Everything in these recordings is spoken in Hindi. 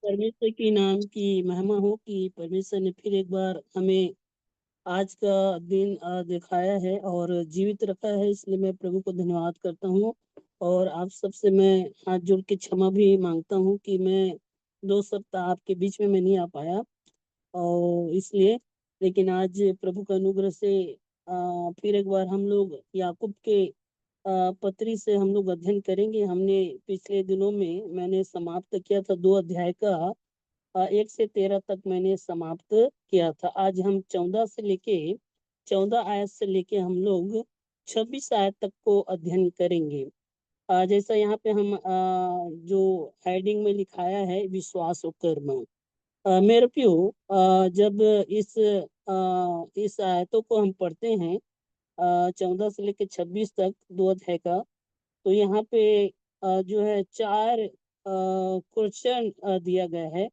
परमेश्वर की नाम की महिमा हो कि परमेश्वर ने फिर एक बार हमें आज का दिन दिखाया है और जीवित रखा है, इसलिए मैं प्रभु को धन्यवाद करता हूँ। और आप सबसे मैं हाथ जोड़ के क्षमा भी मांगता हूँ कि मैं 2 सप्ताह आपके बीच में मैं नहीं आ पाया, और इसलिए लेकिन आज प्रभु का अनुग्रह से फिर एक बार हम लोग याकूब के पत्री से हम लोग अध्ययन करेंगे। हमने पिछले दिनों में मैंने समाप्त किया था 2 अध्याय का, 1 से 13 तक मैंने समाप्त किया था। आज हम 14 आयत से लेके हम लोग 26 आयत तक को अध्ययन करेंगे। जैसा यहाँ पे हम जो हेडिंग में लिखाया है, विश्वास और कर्म। मेरे प्यो, जब इस आयतों को हम पढ़ते हैं, 14 से लेकर 26 तक 2 अध्याय का, तो यहाँ पे जो है 4 क्वेश्चन दिया गया है,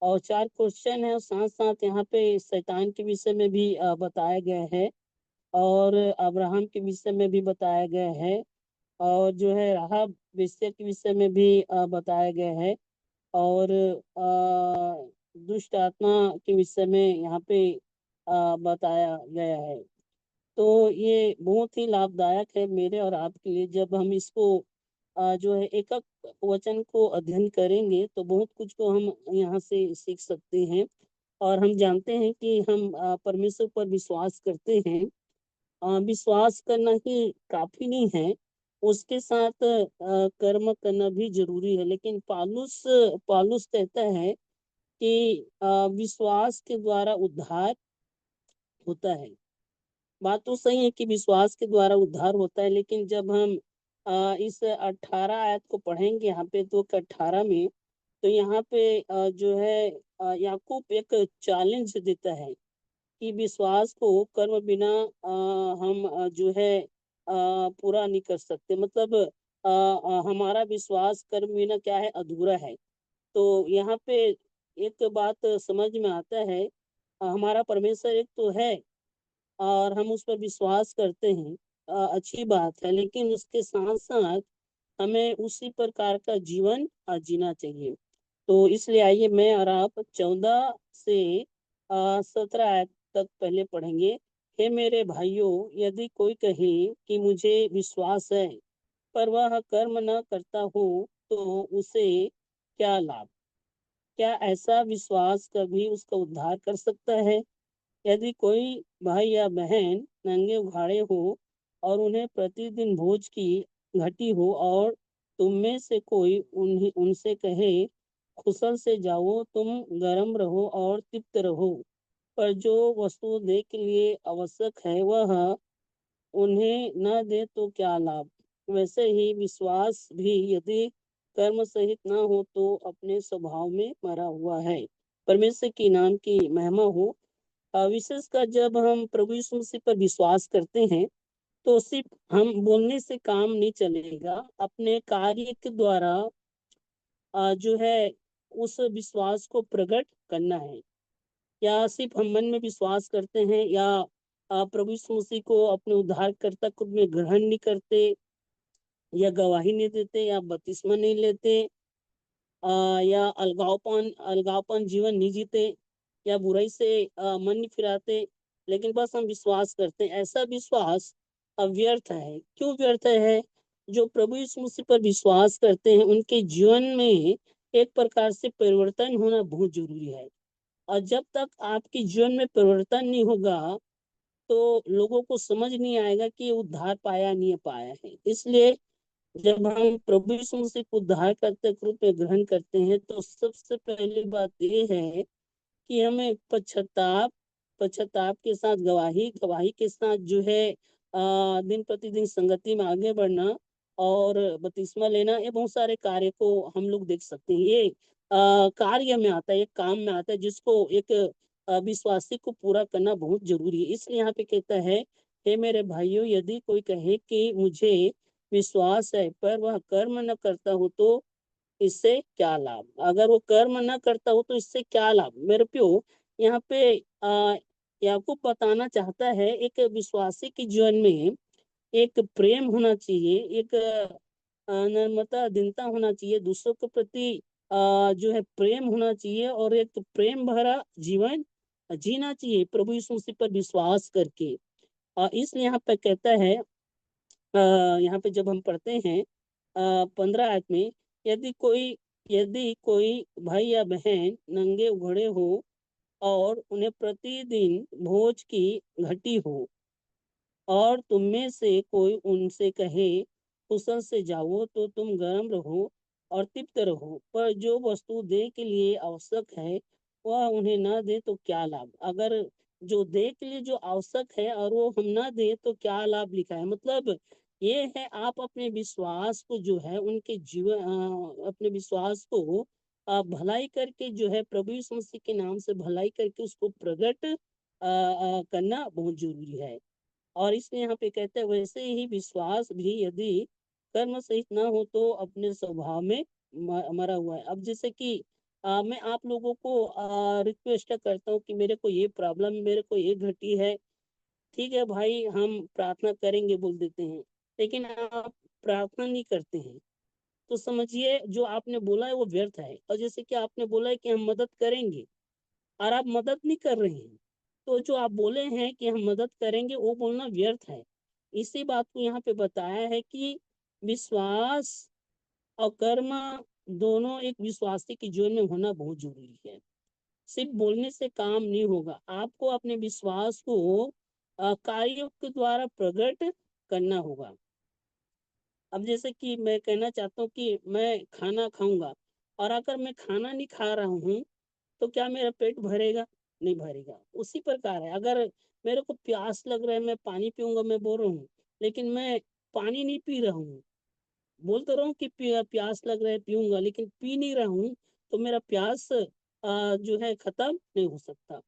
और 4 क्वेश्चन है, और साथ साथ यहाँ पे शैतान के विषय में भी बताया गया है, और अब्राहम के विषय में भी बताया गया है, और जो है राहाब वेश्या के विषय में भी बताया गया है, और दुष्ट आत्मा के विषय में यहाँ पे बताया गया है। तो ये बहुत ही लाभदायक है मेरे और आपके लिए। जब हम इसको जो है एक एक वचन को अध्ययन करेंगे तो बहुत कुछ को हम यहाँ से सीख सकते हैं। और हम जानते हैं कि हम परमेश्वर पर विश्वास करते हैं। विश्वास करना ही काफी नहीं है, उसके साथ कर्म करना भी जरूरी है। लेकिन पालूस पालूस कहता है कि विश्वास के द्वारा उद्धार होता है। बात तो सही है कि विश्वास के द्वारा उद्धार होता है, लेकिन जब हम इस 18 आयत को पढ़ेंगे यहाँ पे, तो 18 में, तो यहाँ पे जो है याकूब एक चैलेंज देता है कि विश्वास को कर्म बिना हम जो है पूरा नहीं कर सकते। मतलब हमारा विश्वास कर्म बिना क्या है, अधूरा है। तो यहाँ पे एक बात समझ में आता है, हमारा परमेश्वर एक तो है और हम उस पर विश्वास करते हैं, अच्छी बात है, लेकिन उसके साथ साथ हमें उसी प्रकार का जीवन जीना चाहिए। तो इसलिए आइए मैं और आप 14 से 17 आयत तक पहले पढ़ेंगे। हे मेरे भाइयों, यदि कोई कहे कि मुझे विश्वास है पर वह कर्म न करता हो, तो उसे क्या लाभ? क्या ऐसा विश्वास कभी उसका उद्धार कर सकता है? यदि कोई भाई या बहन नंगे उघाड़े हो और उन्हें प्रतिदिन भोज की घटी हो, और तुम में से कोई उन्हें उनसे कहे, कुशल से जाओ, तुम गर्म रहो और तृप्त रहो, पर जो वस्तु देह के लिए आवश्यक है वह उन्हें न दे, तो क्या लाभ? वैसे ही विश्वास भी यदि कर्म सहित न हो तो अपने स्वभाव में मरा हुआ है। परमेश्वर की नाम की महिमा हो। विशेषकर जब हम प्रभु यीशु मसीह पर विश्वास करते हैं, तो सिर्फ हम बोलने से काम नहीं चलेगा, अपने कार्य के द्वारा जो है उस विश्वास को प्रकट करना है। या सिर्फ हम मन में विश्वास करते हैं, या प्रभु यीशु मसीह को अपने उद्धारकर्ता के रूप में ग्रहण नहीं करते, या गवाही नहीं देते, या बपतिस्मा नहीं लेते, या अलगावपन जीवन नहीं जीते, या बुराई से मन नहीं फिराते, लेकिन बस हम विश्वास करते हैं, ऐसा विश्वास व्यर्थ है। क्यों व्यर्थ है? जो प्रभु यीशु मसीह पर विश्वास करते हैं उनके जीवन में एक प्रकार से परिवर्तन होना बहुत जरूरी है। और जब तक आपके जीवन में परिवर्तन नहीं होगा, तो लोगों को समझ नहीं आएगा कि उद्धार पाया नहीं पाया है। इसलिए जब हम प्रभु यीशु मसीह को उद्धारकर्ता के रूप में ग्रहण करते हैं, तो सबसे पहली बात ये है कि हमें पश्चाताप के साथ गवाही गवाही के साथ जो है दिन प्रतिदिन संगति में आगे बढ़ना और बपतिस्मा लेना, ये बहुत सारे कार्य को हम लोग देख सकते हैं। ये कार्य में आता है, एक काम में आता है, जिसको एक विश्वासी को पूरा करना बहुत जरूरी है। इसलिए यहाँ पे कहता है, हे मेरे भाइयों, यदि कोई कहे कि मुझे विश्वास है पर वह कर्म न करता हो, तो इससे क्या लाभ? अगर वो कर्म न करता हो तो इससे क्या लाभ? मेरे प्यो, यहाँ पे याकूब बताना चाहता है, एक विश्वासी के जीवन में एक प्रेम होना चाहिए, एक नम्रता, दीनता होना चाहिए, दूसरों के प्रति जो है प्रेम होना चाहिए और एक प्रेम भरा जीवन जीना चाहिए प्रभु यीशु मसीह पर विश्वास करके। इसलिए यहाँ पे कहता है, यहाँ पे जब हम पढ़ते हैं 15 आयत में, यदि कोई यदि कोई भाई या बहन नंगे घोड़े हो और उन्हें प्रतिदिन भोज की घटी हो और तुम में से कोई उनसे कहे कुशल से जाओ, तो तुम गर्म रहो और तृप्त रहो, पर जो वस्तु देह के लिए आवश्यक है वह उन्हें न दे तो क्या लाभ। अगर जो देह के लिए जो आवश्यक है और वो हम ना दे तो क्या लाभ लिखा है, मतलब ये है आप अपने विश्वास को जो है उनके जीवन अपने विश्वास को भलाई करके जो है प्रभु यीशु मसीह के नाम से भलाई करके उसको प्रकट करना बहुत जरूरी है। और इसलिए यहाँ पे कहते हैं वैसे ही विश्वास भी यदि कर्म सहित ना हो तो अपने स्वभाव में मरा हुआ है। अब जैसे कि मैं आप लोगों को रिक्वेस्ट करता हूँ कि मेरे को ये प्रॉब्लम, मेरे को ये घटी है, ठीक है भाई हम प्रार्थना करेंगे बोल देते हैं, लेकिन आप प्रार्थना नहीं करते हैं तो समझिए जो आपने बोला है वो व्यर्थ है। और जैसे कि आपने बोला है कि हम मदद करेंगे और आप मदद नहीं कर रहे हैं, तो जो आप बोले हैं कि हम मदद करेंगे वो बोलना व्यर्थ है। इसी बात को यहाँ पे बताया है कि विश्वास और कर्म दोनों एक विश्वासी के जीवन में होना बहुत जरूरी है। सिर्फ बोलने से काम नहीं होगा, आपको अपने विश्वास को कार्यों के द्वारा प्रकट करना होगा। अब जैसे कि मैं कहना चाहता हूँ कि मैं खाना खाऊंगा और अगर मैं खाना नहीं खा रहा हूँ तो क्या मेरा पेट भरेगा? नहीं भरेगा। उसी प्रकार है, अगर मेरे को प्यास लग रहा है मैं पानी पीऊंगा, मैं बोल रहा हूँ, लेकिन मैं पानी नहीं पी रहा हूँ, बोल तो रहा हूँ कि प्यास लग रहा है पीऊंगा, लेकिन पी नहीं रहा हूँ, तो मेरा प्यास जो है खत्म नहीं हो सकता।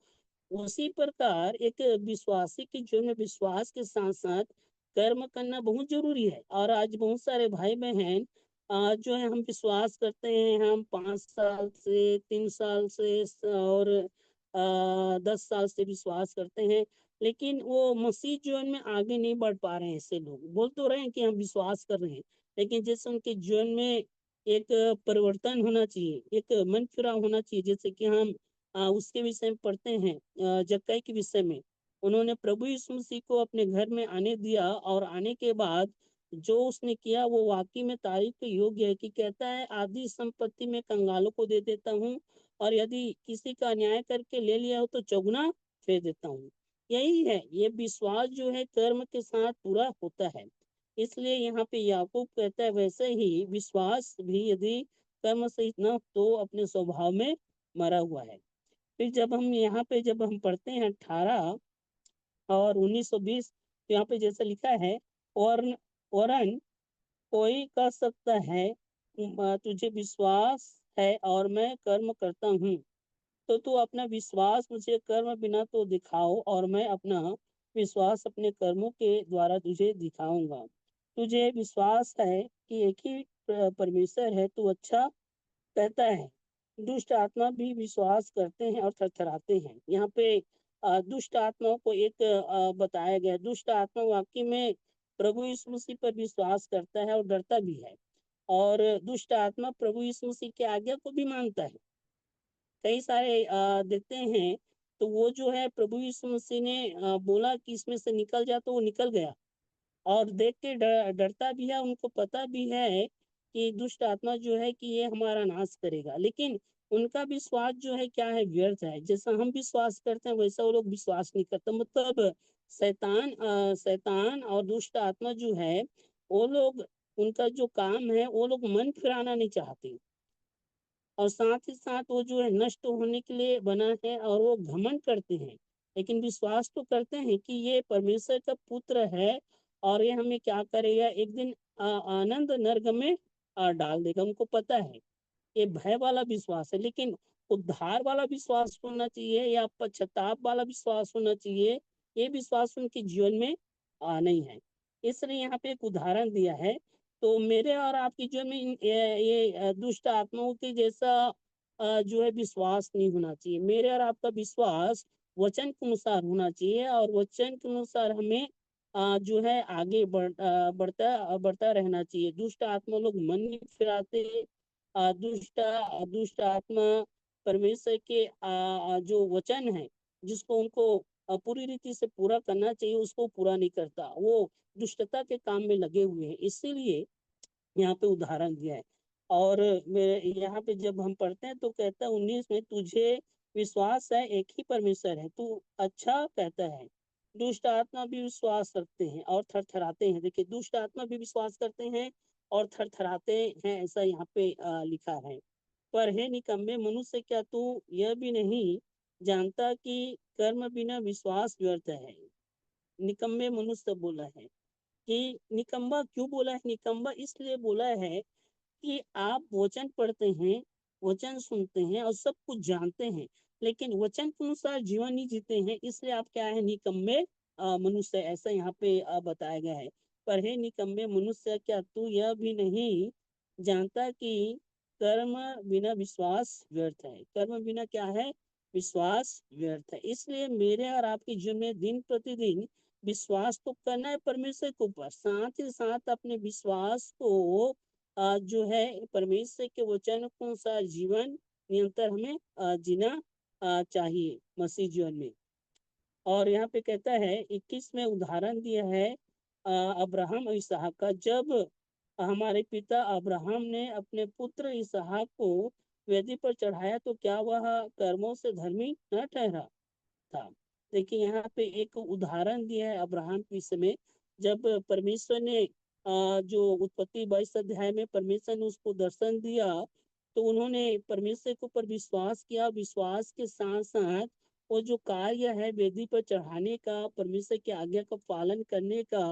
उसी प्रकार एक विश्वासी के जीवन में विश्वास के साथ साथ कर्म करना बहुत जरूरी है। और आज बहुत सारे भाई बहन जो है हम विश्वास करते हैं, हम 5 साल से 3 साल से और 10 साल से विश्वास करते हैं, लेकिन वो मसीह जीवन में आगे नहीं बढ़ पा रहे हैं। ऐसे लोग बोल तो रहे हैं कि हम विश्वास कर रहे हैं, लेकिन जैसे उनके जीवन में एक परिवर्तन होना चाहिए, एक मन फिरा होना चाहिए। जैसे कि हम उसके विषय में पढ़ते हैं, जक्कई के विषय में, उन्होंने प्रभु यीशु मसीह को अपने घर में आने दिया और आने के बाद जो उसने किया वो वाकई में तारीफ के योग्य है। कि कहता है आधी संपत्ति में कंगालों को दे देता हूँ और यदि किसी का अन्याय करके ले लिया हो तो चौगुना फेर देता हूँ। यही है, ये विश्वास जो है कर्म के साथ पूरा होता है। इसलिए यहाँ पे याकूब कहता है वैसे ही विश्वास भी यदि कर्म सहित न हो तो अपने स्वभाव में मरा हुआ है। फिर जब हम पढ़ते हैं 18 और 19-20, तो यहाँ पे जैसा लिखा है, और वरन कोई कह सकता है तुझे विश्वास है और मैं कर्म करता हूँ, तो तू अपना विश्वास मुझे कर्म बिना तो दिखाओ और मैं अपना विश्वास अपने कर्मों के द्वारा तुझे दिखाऊंगा। तुझे विश्वास है कि एक ही परमेश्वर है, तू अच्छा कहता है। दुष्ट आत्मा भी विश्वास करते हैं और थरथराते हैं। यहाँ पे दुष्ट आत्माओं को एक बताया गया। दुष्ट आत्मा वाकई में प्रभु यीशु मसीह पर विश्वास करता है और डरता भी है, और दुष्ट आत्मा प्रभु यीशु मसीह की आज्ञा को भी मानता है। कई सारे देखते हैं, तो वो जो है प्रभु यीशु मसीह ने बोला कि इसमें से निकल जा, तो वो निकल गया, और देख के डरता भी है, उनको पता भी है कि दुष्ट आत्मा जो है कि ये हमारा नाश करेगा, लेकिन उनका विश्वास जो है क्या है, व्यर्थ है। जैसा हम विश्वास करते हैं वैसा वो लोग विश्वास नहीं करते। मतलब शैतान और दुष्ट आत्मा जो है वो लोग, उनका जो काम है वो लोग मन फिराना नहीं चाहते, और साथ ही साथ वो जो है नष्ट होने के लिए बना है, और वो घमंड करते हैं, लेकिन विश्वास तो करते हैं कि ये परमेश्वर का पुत्र है और ये हमें क्या करेगा, एक दिन आनंद नर्क में डाल देगा। उनको पता है, ये भय वाला विश्वास है। लेकिन उद्धार वाला विश्वास होना चाहिए या पश्चाताप वाला विश्वास होना चाहिए, ये विश्वास उनके जीवन में नहीं है। इसलिए यहाँ पे एक उदाहरण दिया है। तो मेरे और आपके जीवन में ये दुष्ट आत्माओं के जैसा जो है विश्वास नहीं होना चाहिए। मेरे और आपका विश्वास वचन के अनुसार होना चाहिए, और वचन के अनुसार हमें जो है आगे बढ़ता बढ़ता रहना चाहिए। दुष्ट आत्मा लोग मन नहीं फिराते। दुष्ट आत्मा परमेश्वर के जो वचन है, जिसको उनको पूरी रीति से पूरा करना चाहिए, उसको पूरा नहीं करता। वो दुष्टता के काम में लगे हुए हैं, इसीलिए यहाँ पे उदाहरण दिया है। और मेरे यहाँ पे जब हम पढ़ते हैं तो कहता है 19 में, तुझे विश्वास है एक ही परमेश्वर है, तू अच्छा कहता है। दुष्ट आत्मा भी विश्वास रखते हैं और थरथराते हैं। देखिए, दुष्ट आत्मा भी विश्वास करते हैं और थरथराते हैं, ऐसा यहाँ पे लिखा है। पर हे निकम्मे मनुष्य, क्या तू यह भी नहीं जानता कि कर्म बिना विश्वास व्यर्थ है। निकम्मे मनुष्य बोला है। कि निकम्मा क्यों बोला है? निकम्मा इसलिए बोला है कि आप वचन पढ़ते हैं, वचन सुनते हैं और सब कुछ जानते हैं, लेकिन वचन के अनुसार जीवन नहीं जीते हैं, इसलिए आप क्या है? निकम्मे मनुष्य, ऐसा यहाँ पे बताया गया है। पर हे निकम्मे मनुष्य, क्या तू यह भी नहीं जानता कि कर्म बिना विश्वास व्यर्थ है। कर्म बिना क्या है? विश्वास व्यर्थ है। इसलिए मेरे और आपके जीवन में दिन प्रतिदिन विश्वास तो करना है परमेश्वर के ऊपर, साथ ही साथ अपने विश्वास को जो है परमेश्वर के वचन के अनुसार जीवन निरंतर हमें जीना चाहिए मसीह जीवन में। और यहाँ पे कहता है 21 में उदाहरण दिया है अब्राहम और इसहाक का। जब हमारे पिता अब्राहम ने अपने पुत्र इसहाक को वेदी पर चढ़ाया, तो क्या वह कर्मों से धर्मी न ठहरा था? देखिए, यहाँ पे एक उदाहरण दिया है अब्राहम के समय, जब परमेश्वर ने जो उत्पत्ति 22 अध्याय में परमेश्वर ने उसको दर्शन दिया, तो उन्होंने परमेश्वर के ऊपर विश्वास किया। विश्वास के साथ साथ वो जो कार्य है वेदी पर चढ़ाने का, परमेश्वर की आज्ञा का पालन करने का,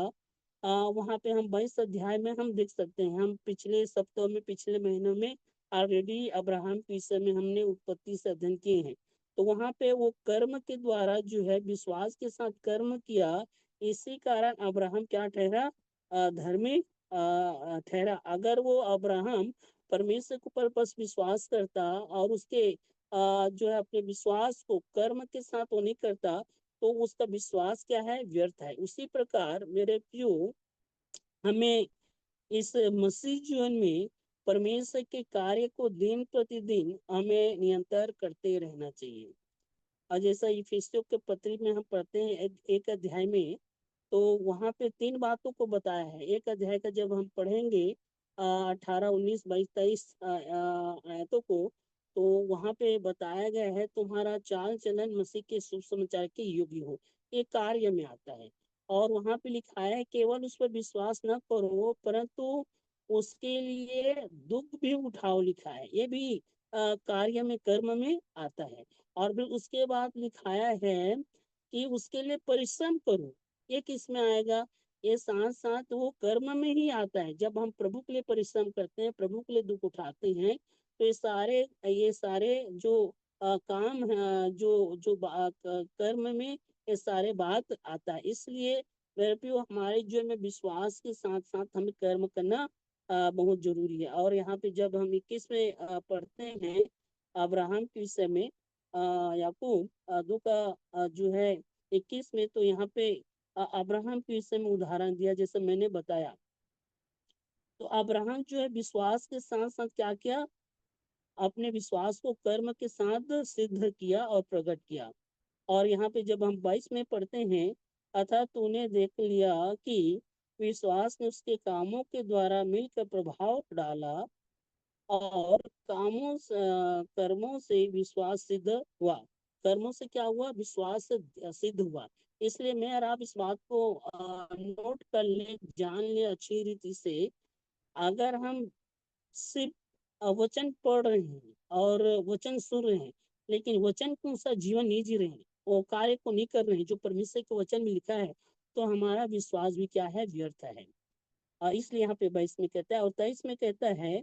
वहाँ पे हम 22 अध्याय में हम देख सकते हैं। हम पिछले सप्ताह में, पिछले महीनों में ऑलरेडी अब्राहम के विषय में हमने उत्पत्ति से अध्ययन किए हैं। तो वहां पे वो कर्म के द्वारा जो है विश्वास के साथ कर्म किया, इसी कारण अब्राहम क्या ठहरा? धर्मी ठहरा। अगर वो अब्राहम परमेश्वर के ऊपर बस विश्वास करता और उसके जो है अपने विश्वास को कर्म के साथ वो नहीं करता, तो उसका विश्वास क्या है? व्यर्थ है। उसी प्रकार मेरे प्रियो, हमें इस मसीह जीवन में परमेश्वर के कार्य को दिन प्रतिदिन हमें निरंतर करते रहना चाहिए। और जैसा इफिसियों के पत्री में हम पढ़ते हैं एक अध्याय में, तो वहां पे 3 बातों को बताया है। एक अध्याय का जब हम पढ़ेंगे 18, 19, 22, 23 आयतों को, तो वहां पे बताया गया है तुम्हारा चाल चलन मसीह के शुभ समाचार के योग्य हो, ये कार्य में आता है। और वहां पे लिखा है केवल उस पर विश्वास न करो, परंतु उसके लिए दुख भी उठाओ, लिखा है। ये भी कार्य में, कर्म में आता है। और फिर उसके बाद लिखाया है कि उसके लिए परिश्रम करो। ये किस में आएगा? ये साथ साथ वो कर्म में ही आता है। जब हम प्रभु के लिए परिश्रम करते हैं, प्रभु के लिए दुख उठाते हैं, तो ये सारे जो काम जो जो कर्म में ये सारे बात आता है। इसलिए मेरे प्रियो, हमारे जीवन में विश्वास के साथ साथ हमें कर्म करना बहुत जरूरी है। और यहाँ पे जब हम 21 में पढ़ते हैं अब्राहम के विषय में, याकूब 2 का जो है 21 में, तो यहाँ पे अब्राहम के विषय में उदाहरण दिया जैसे मैंने बताया। तो अब्राहम जो है विश्वास के साथ साथ क्या किया? अपने विश्वास को कर्म के साथ सिद्ध किया और प्रकट किया। और यहाँ पे जब हम 22 में पढ़ते हैं, अतः तूने देख लिया कि विश्वास ने उसके कामों के द्वारा मिलकर प्रभाव डाला, और कर्मों से विश्वास सिद्ध हुआ। कर्मों से क्या हुआ? विश्वास सिद्ध हुआ। इसलिए मैं और आप इस बात को नोट कर ले, जान ले अच्छी रीति से। अगर हम सिर्फ वचन पढ़ रहे हैं और वचन सुन रहे हैं, लेकिन वचन के अनुसार जीवन नहीं जी रहे हैं, वो कार्य को नहीं कर रहे हैं जो परमेश्वर के वचन में लिखा है, तो हमारा विश्वास भी क्या है? व्यर्थ है। इसलिए यहाँ पे 22 में कहता है। और 23 में कहता है,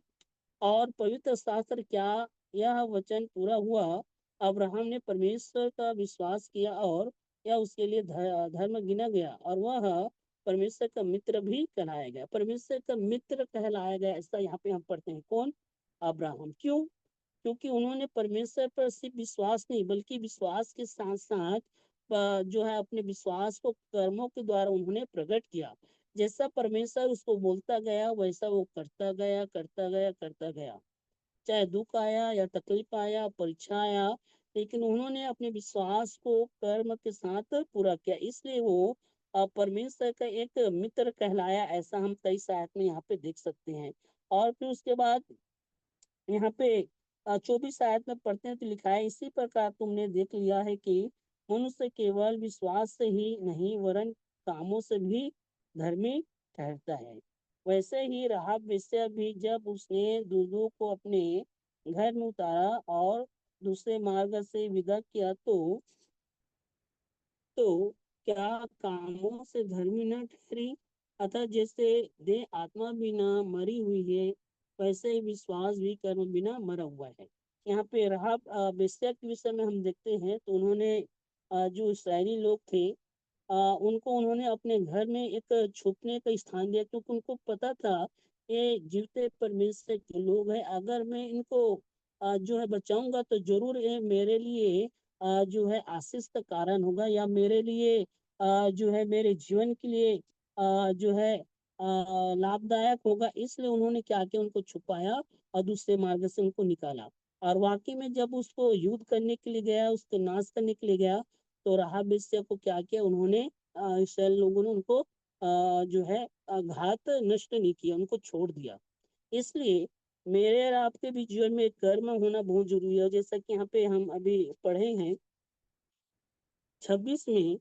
और पवित्र शास्त्र क्या यह वचन पूरा हुआ? अब्राहम ने परमेश्वर का विश्वास किया और यह उसके लिए धर्म गिना गया, और वह परमेश्वर का मित्र भी कहलाया गया। परमेश्वर का मित्र कहलाया गया, ऐसा यहाँ पे हम पढ़ते हैं। कौन? अब्राहम। क्यों? क्योंकि उन्होंने परमेश्वर पर सिर्फ विश्वास नहीं, बल्कि विश्वास के साथ साथ जो है अपने विश्वास को कर्मों के द्वारा उन्होंने प्रकट किया। जैसा परमेश्वर उसको बोलता गया वैसा वो करता गया, करता गया, करता गया। चाहे दुख आया या तकलीफ आया, परीक्षा आया, लेकिन उन्होंने अपने विश्वास को कर्म के साथ पूरा किया। इसलिए वो परमेश्वर का एक मित्र कहलाया, ऐसा हम 23 आयत में यहाँ पे देख सकते हैं। और फिर उसके बाद यहाँ पे 24 आयत में पढ़ते हैं तो लिखा है, इसी प्रकार तुमने देख लिया है कि मनुष्य केवल विश्वास से ही नहीं वरन कामों से भी धर्मी ठहरता है। वैसे ही राहाब वेश्या भी जब उसने दूधों को अपने घर में उतारा और दूसरे मार्ग से विदा किया तो क्या कामों से धर्मी न ठहरी? अतः जैसे देह आत्मा बिना मरी हुई है, वैसे ही विश्वास भी कर्म बिना मरा हुआ है। यहाँ पे राहाब वेश्या के विषय में हम देखते हैं तो उन्होंने जो इस्राएली लोग थे, उनको उन्होंने अपने घर में एक छुपने का स्थान दिया, क्योंकि उनको पता था ये जीवते परमेश्वर के लोग हैं। अगर मैं इनको जो है बचाऊंगा तो जरूर ये मेरे लिए जो है आशीष का कारण होगा, या मेरे लिए जो है मेरे जीवन के लिए जो है लाभदायक होगा। इसलिए उन्होंने क्या किया, उनको छुपाया और दूसरे मार्ग से उनको निकाला। और वाकई में जब उसको युद्ध करने के लिए गया, उसको नाश करने के लिए गया, तो राहाब वेश्या को क्या किया उन्होंने, इसराइल लोगों ने उनको जो है घात नष्ट नहीं किया, उनको छोड़ दिया। इसलिए मेरे और आपके भी जीवन में कर्म होना बहुत जरूरी है। जैसा कि यहाँ पे हम अभी पढ़े हैं 26 में,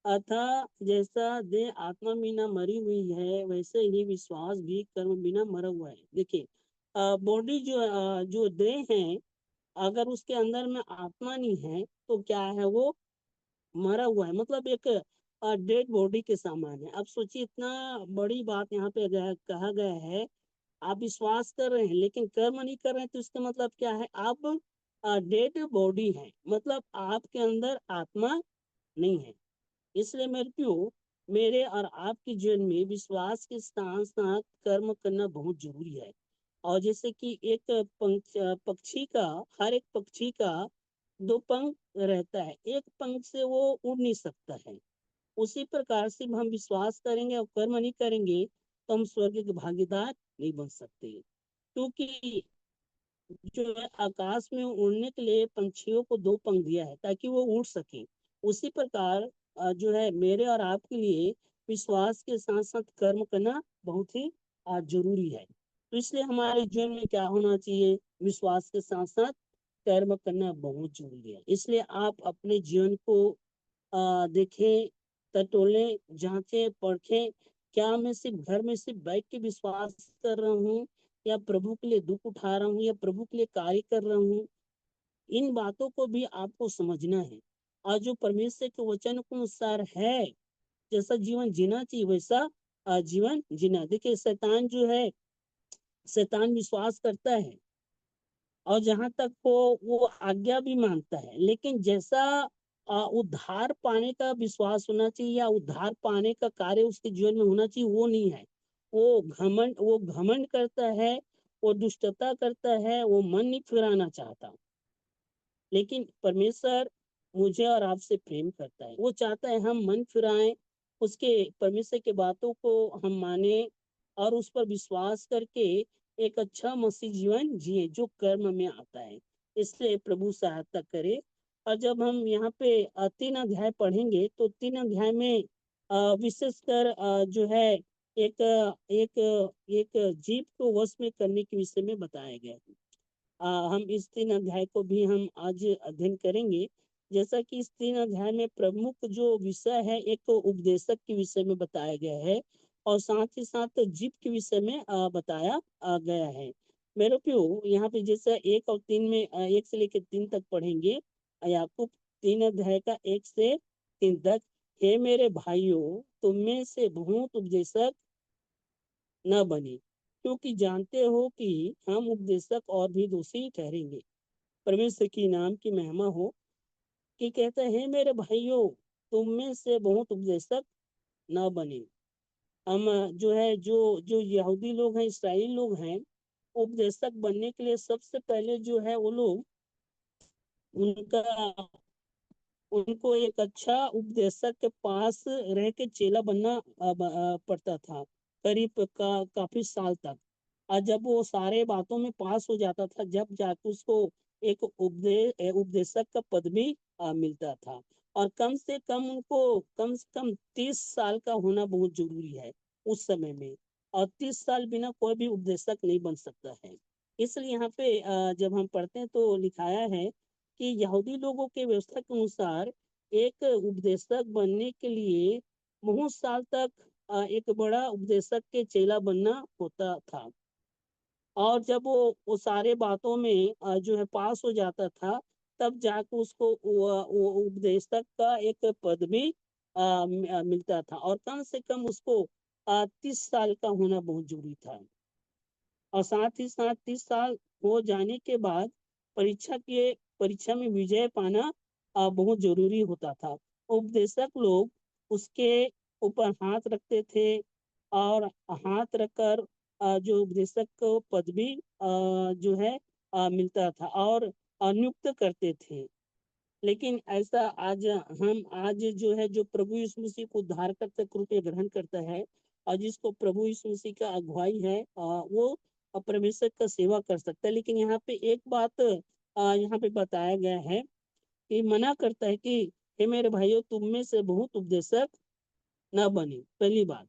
अतः जैसा देह आत्मा बिना मरी हुई है, वैसे ही विश्वास भी कर्म बिना मरा हुआ है। देखिए बॉडी जो देह है, अगर उसके अंदर में आत्मा नहीं है तो क्या है, वो मरा हुआ है, मतलब एक डेड बॉडी के समान है। अब सोचिए, इतना बड़ी बात यहाँ पे कहा गया है। आप विश्वास कर रहे हैं लेकिन कर्म नहीं कर रहे हैं, तो इसका मतलब क्या है, आप डेड बॉडी है, मतलब आपके अंदर आत्मा नहीं है। इसलिए मेरे प्यो, मेरे और आपके जीवन में विश्वास के साथ साथ कर्म करना बहुत जरूरी है। और जैसे कि एक पक्षी का, हर एक पक्षी का दो पंख रहता है, एक पंख से वो उड़ नहीं सकता है। उसी प्रकार से हम विश्वास करेंगे और कर्म नहीं करेंगे तो हम स्वर्ग के भागीदार नहीं बन सकते। क्योंकि जो है आकाश में उड़ने के लिए पंछियों को दो पंख दिया है ताकि वो उड़ सके। उसी प्रकार जो है मेरे और आपके लिए विश्वास के साथ साथ कर्म करना बहुत ही जरूरी है। तो इसलिए हमारे जीवन में क्या होना चाहिए, विश्वास के साथ साथ कर्म करना बहुत जरूरी है। इसलिए आप अपने जीवन को देखें, टटोलें, जांचें, परखें, क्या मैं सिर्फ घर में सिर्फ बैठ के विश्वास कर रहा हूँ, या प्रभु के लिए दुख उठा रहा हूँ, या प्रभु के लिए कार्य कर रहा हूँ। इन बातों को भी आपको समझना है। और जो परमेश्वर के वचन के अनुसार है, जैसा जीवन जीना चाहिए वैसा जीवन जीना। देखिए शैतान जो है, शैतान विश्वास करता है और जहां तक वो आज्ञा भी मानता है, लेकिन जैसा उद्धार पाने का विश्वास होना चाहिए या उद्धार पाने का कार्य उसके जीवन में होना चाहिए, वो नहीं है। वो घमंड करता है, वो दुष्टता करता है, वो मन नहीं फिराना चाहता। लेकिन परमेश्वर मुझे और आपसे प्रेम करता है, वो चाहता है हम मन फिराएं, उसके परमेश्वर के बातों को हम माने और उस पर विश्वास करके एक अच्छा मसीह जीवन जिए जो कर्म में आता है। इसलिए प्रभु सहायता करे। और जब हम यहाँ पे 3 अध्याय पढ़ेंगे तो 3 अध्याय में विशेषकर जो है एक एक जीव को वश में करने के विषय में बताया गया है। हम इस 3 अध्याय को भी हम आज अध्ययन करेंगे। जैसा कि इस 3 अध्याय में प्रमुख जो विषय है, एक तो उपदेशक के विषय में बताया गया है और साथ ही साथ जीव के विषय में बताया गया है। मेरे प्यो, यहाँ पे जैसा 1 और 3 में 1 से लेकर 3 तक पढ़ेंगे। याकूब 3 अध्याय का 1 से 3 तक। हे मेरे भाइयों, तुम में से बहुत उपदेशक न बने, क्योंकि जानते हो कि हम उपदेशक और भी दोषी ठहरेंगे। परमेश्वर की नाम की महिमा हो। कि कहते हैं मेरे भाइयों, तुम में से बहुत उपदेशक न बने। हम जो है जो यहूदी लोग हैं, इसराइली लोग हैं, उपदेशक बनने के लिए सबसे पहले जो है वो लोग, उनका उनको एक अच्छा उपदेशक के पास रह के चेला बनना पड़ता था, करीब काफी साल तक। और जब वो सारे बातों में पास हो जाता था, जब जाके उसको एक उपदेशक का पद भी मिलता था। और कम से कम उनको कम से कम 30 साल का होना बहुत जरूरी है उस समय में। और 30 साल बिना कोई भी उपदेशक नहीं बन सकता है। इसलिए यहाँ पे जब हम पढ़ते हैं तो लिखाया है कि यहूदी लोगों के व्यवस्था के अनुसार एक उपदेशक बनने के लिए बहुत साल तक एक बड़ा उपदेशक के चेला बनना होता था। और जब वो सारे बातों में जो है पास हो जाता था, तब जाके उसको वो उपदेशक का एक पद भी मिलता था। और कम से कम उसको 30 साल का होना बहुत जरूरी था। और साथ ही साथ 30 साल हो जाने के बाद परीक्षा में विजय पाना बहुत जरूरी होता था। उपदेशक लोग उसके ऊपर हाथ रखते थे, और हाथ रखकर जो उपदेशक को पद भी जो है मिलता था और नियुक्त करते थे। लेकिन ऐसा आज जो है, जो प्रभु यीशु मसीह को उद्धार करते कृपया ग्रहण करता है, और जिसको प्रभु यीशु मसीह का अगुवाई है, वो परमेश्वर का सेवा कर सकता है। लेकिन यहाँ पे एक बात यहाँ पे बताया गया है कि मना करता है कि हे मेरे भाइयों, तुम में से बहुत उपदेशक न बने। पहली बात,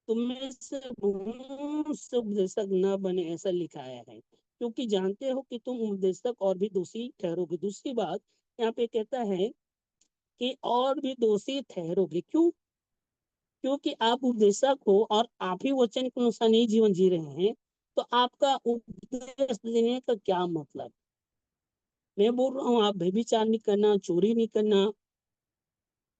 तुम में से बहुत से उपदेशक न बने, ऐसा लिखाया है, क्योंकि जानते हो कि तुम उपदेशक और भी दोषी ठहरोगे। दूसरी बात यहाँ पे कहता है कि और भी दोषी ठहरोगे। क्यों? क्योंकि आप उपदेशक हो और आप ही वचन के अनुसार नहीं जीवन जी रहे हैं, तो आपका उपदेश देने का क्या मतलब? मैं बोल रहा हूँ आप व्यभिचार नहीं करना, चोरी नहीं करना,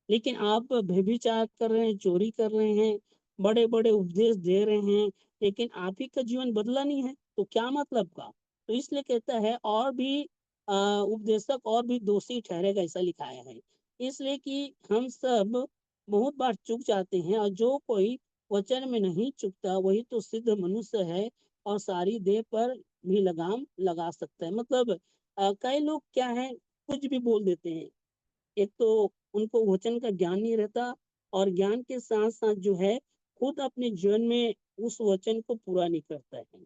लेकिन आप व्यभिचार कर रहे हैं, चोरी कर रहे हैं, बड़े बड़े उपदेश दे रहे हैं, लेकिन आप ही का जीवन बदला नहीं है, तो क्या मतलब का? तो इसलिए कहता है और भी उपदेशक और भी दोषी ठहरेगा, ऐसा लिखाया है। इसलिए कि हम सब बहुत बार चूक जाते हैं, और जो कोई वचन में नहीं चुकता वही तो सिद्ध मनुष्य है, और सारी देह पर भी लगाम लगा सकता है। मतलब कई लोग क्या है, कुछ भी बोल देते हैं। एक तो उनको वचन का ज्ञान नहीं रहता, और ज्ञान के साथ साथ जो है खुद अपने जीवन में उस वचन को पूरा नहीं करता है।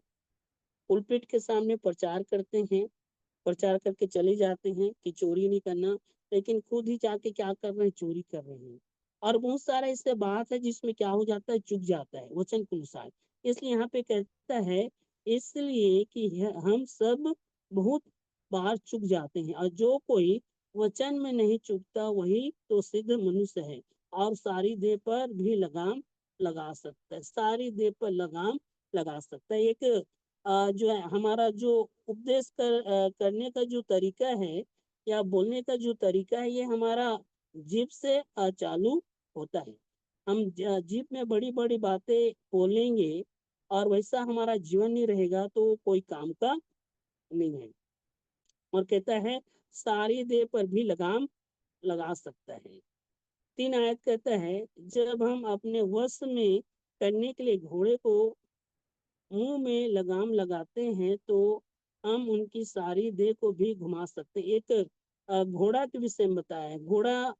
पुलपिट के सामने प्रचार करते हैं, प्रचार करके चले जाते हैं कि चोरी नहीं करना, लेकिन खुद ही जाके क्या कर रहे हैं, चोरी कर रहे हैं। और बहुत सारा इससे बात है जिसमें क्या हो जाता है, चुक जाता है वचन के अनुसार। इसलिए यहाँ पे कहता है, इसलिए कि हम सब बहुत बार चुक जाते हैं, और जो कोई वचन में नहीं चुकता वही तो सिद्ध मनुष्य है, और सारी देह पर भी लगाम लगा सकता है। सारी देह पर लगाम लगा सकता है। एक जो है हमारा जो उपदेश करने का जो तरीका है, या बोलने का जो तरीका है, ये हमारा जीभ से चालू होता है। हम जीभ में बड़ी बड़ी बातें बोलेंगे, और वैसा हमारा जीवन नहीं रहेगा, तो कोई काम का नहीं है। और कहता है सारी देह पर भी लगाम लगा सकता है। 3 आयत कहता है, जब हम अपने वश में करने के लिए घोड़े को मुंह में लगाम लगाते हैं, तो हम उनकी सारी देह को भी घुमा सकते हैं। एक घोड़ा के विषय में बताया है, घोड़ा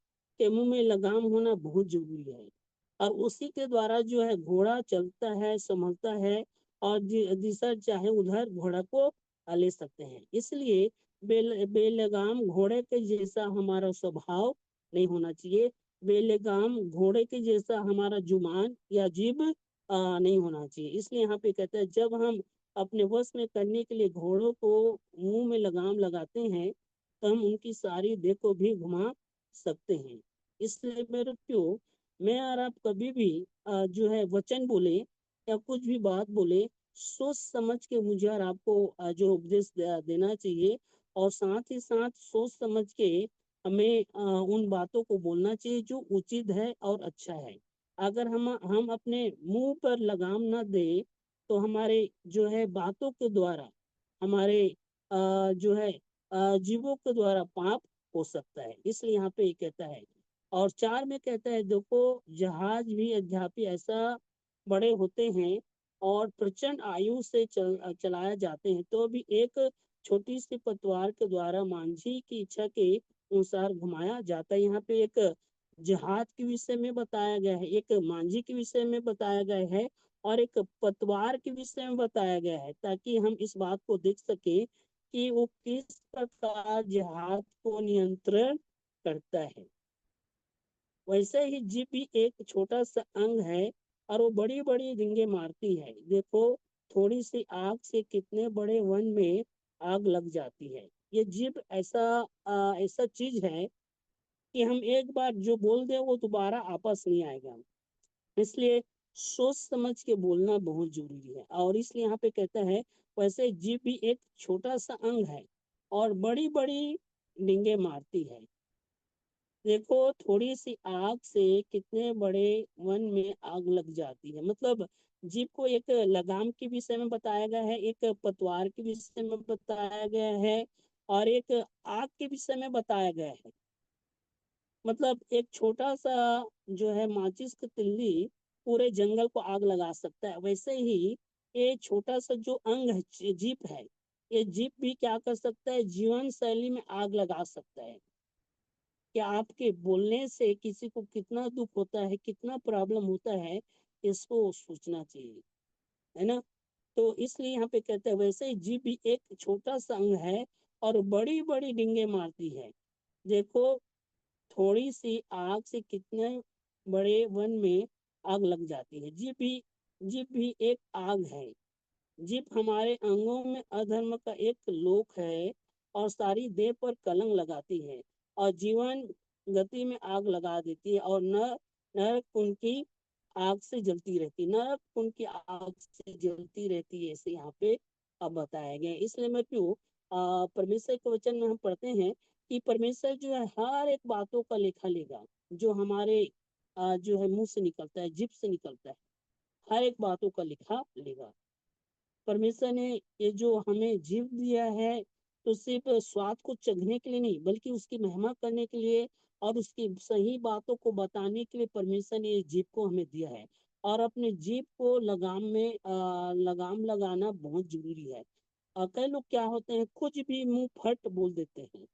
के मुंह में लगाम होना बहुत जरूरी है, और उसी के द्वारा जो है घोड़ा चलता है, संभलता है, और दिशा चाहे उधर घोड़ा को ले सकते हैं। इसलिए बेलगाम घोड़े के जैसा हमारा स्वभाव नहीं होना चाहिए। बेलगाम घोड़े के जैसा हमारा जुबान या जीभ नहीं होना चाहिए। इसलिए यहाँ पे कहता है, जब हम अपने वश में करने के लिए घोड़ों को मुंह में लगाम लगाते हैं, तो हम उनकी सारी देह को भी घुमा सकते हैं। इसलिए मेरे क्यों, मैं और आप कभी भी जो है वचन बोले या कुछ भी बात बोले, सोच समझ के मुझे और आपको जो उपदेश देना चाहिए, और साथ ही साथ सोच समझ के हमें उन बातों को बोलना चाहिए जो उचित है और अच्छा है। अगर हम अपने मुंह पर लगाम न दे, तो हमारे जो है बातों के द्वारा, हमारे जो है जीवों के द्वारा पाप हो सकता है। इसलिए यहाँ पे ये कहता है। और 4 में कहता है, देखो जहाज भी यद्यपि ऐसा बड़े होते हैं और प्रचंड आयु से चलाया जाते हैं, तो भी एक छोटी सी पतवार के द्वारा मांझी की इच्छा के अनुसार घुमाया जाता है। यहाँ पे एक जहाज के विषय में बताया गया है, एक मांझी के विषय में बताया गया है और एक पतवार के विषय में बताया गया है, ताकि हम इस बात को देख सके कि वो किस प्रकार जहाज को नियंत्रण करता है। वैसे ही जीभ भी एक छोटा सा अंग है और वो बड़ी बड़ी डींगे मारती है। देखो, थोड़ी सी आग से कितने बड़े वन में आग लग जाती है। ये जीभ ऐसा चीज है कि हम एक बार जो बोल दे वो दोबारा आपस नहीं आएगा। इसलिए सोच समझ के बोलना बहुत जरूरी है। और इसलिए यहाँ पे कहता है, वैसे जीभ भी एक छोटा सा अंग है और बड़ी बड़ी डींगे मारती है। देखो, थोड़ी सी आग से कितने बड़े वन में आग लग जाती है। मतलब जीभ को एक लगाम के विषय में बताया गया है, एक पतवार के विषय में बताया गया है और एक आग के विषय में बताया गया है। मतलब एक छोटा सा जो है माचिस की तिल्ली पूरे जंगल को आग लगा सकता है। वैसे ही ये छोटा सा जो अंग है, जीभ है, ये जीभ भी क्या कर सकता है, जीवन शैली में आग लगा सकता है। कि आपके बोलने से किसी को कितना दुख होता है, कितना प्रॉब्लम होता है, इसको सोचना चाहिए, है ना। तो इसलिए यहाँ पे कहते हैं, वैसे ही जीभ भी एक छोटा सा अंग है और बड़ी बड़ी डींगे मारती है। देखो, थोड़ी सी आग से कितने बड़े वन में आग लग जाती है। जीभ भी एक आग है। जीभ हमारे अंगों में अधर्म का एक लोक है और सारी देह पर कलंक लगाती है और जीवन गति में आग लगा देती है और नरक कुंड की आग से जलती रहती है, नरक कुंड की आग से जलती रहती है, ऐसे यहाँ पे अब बताया गया है। इसलिए मैं क्यों परमेश्वर के वचन में हम पढ़ते हैं कि परमेश्वर जो है हर एक बातों का लेखा लेगा, जो हमारे जो है मुंह से निकलता है, जीभ से निकलता है, हर एक बातों का लेखा लेगा। परमेश्वर ने ये जो हमें जीव दिया है, तो सिर्फ स्वाद को चखने के लिए नहीं, बल्कि उसकी महिमा करने के लिए और उसकी सही बातों को बताने के लिए परमेश्वर ने ये जीव को हमें दिया है। और अपने जीव को लगाम लगाना बहुत जरूरी है। कई लोग क्या होते हैं, कुछ भी मुंह फट बोल देते हैं,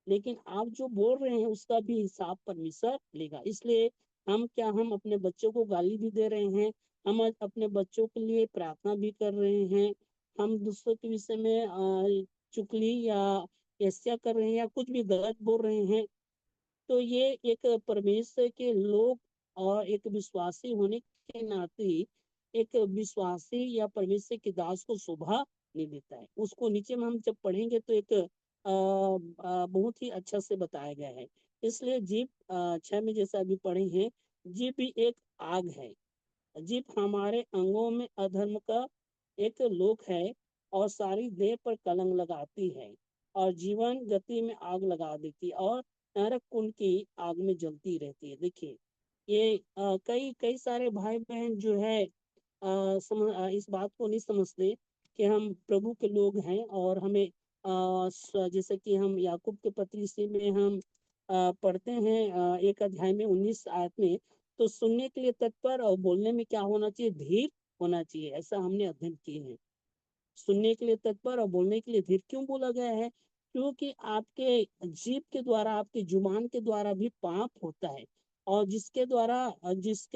लेकिन आप जो बोल रहे हैं उसका भी हिसाब परमेश्वर लेगा। इसलिए हम अपने बच्चों को गाली भी दे रहे हैं, हम आज अपने बच्चों के लिए प्रार्थना भी कर रहे हैं, हम दूसरों के विषय में चुगली या ईर्ष्या कर रहे हैं या कुछ भी गलत बोल रहे हैं, तो ये एक परमेश्वर के लोग और एक विश्वासी होने के नाते एक विश्वासी या परमेश्वर के दास को शोभा नहीं देता है। उसको नीचे में हम जब पढ़ेंगे तो एक बहुत ही अच्छा से बताया गया है। इसलिए जीभ 6 में जैसा अभी पढ़े हैं, जीभ भी एक आग है। जीभ हमारे अंगों में अधर्म का एक लोक है और सारी देह पर कलंक लगाती है और जीवन गति में आग लगा देती है और नरक कुंड की आग में जलती रहती है। देखिए, ये कई कई सारे भाई बहन जो है इस बात को नहीं समझते कि हम प्रभु के लोग हैं और हमें जैसे कि हम याकूब के पत्री से में हम पढ़ते हैं, एक अध्याय में 19 आयत में, तो सुनने के लिए तत्पर और बोलने में क्या होना चाहिए, धीर होना चाहिए, ऐसा हमने अध्ययन किए हैं। सुनने के लिए तत्पर और बोलने के लिए धीर क्यों बोला गया है, क्योंकि आपके जीभ के द्वारा, आपकी जुबान के द्वारा भी पाप होता है और जिसके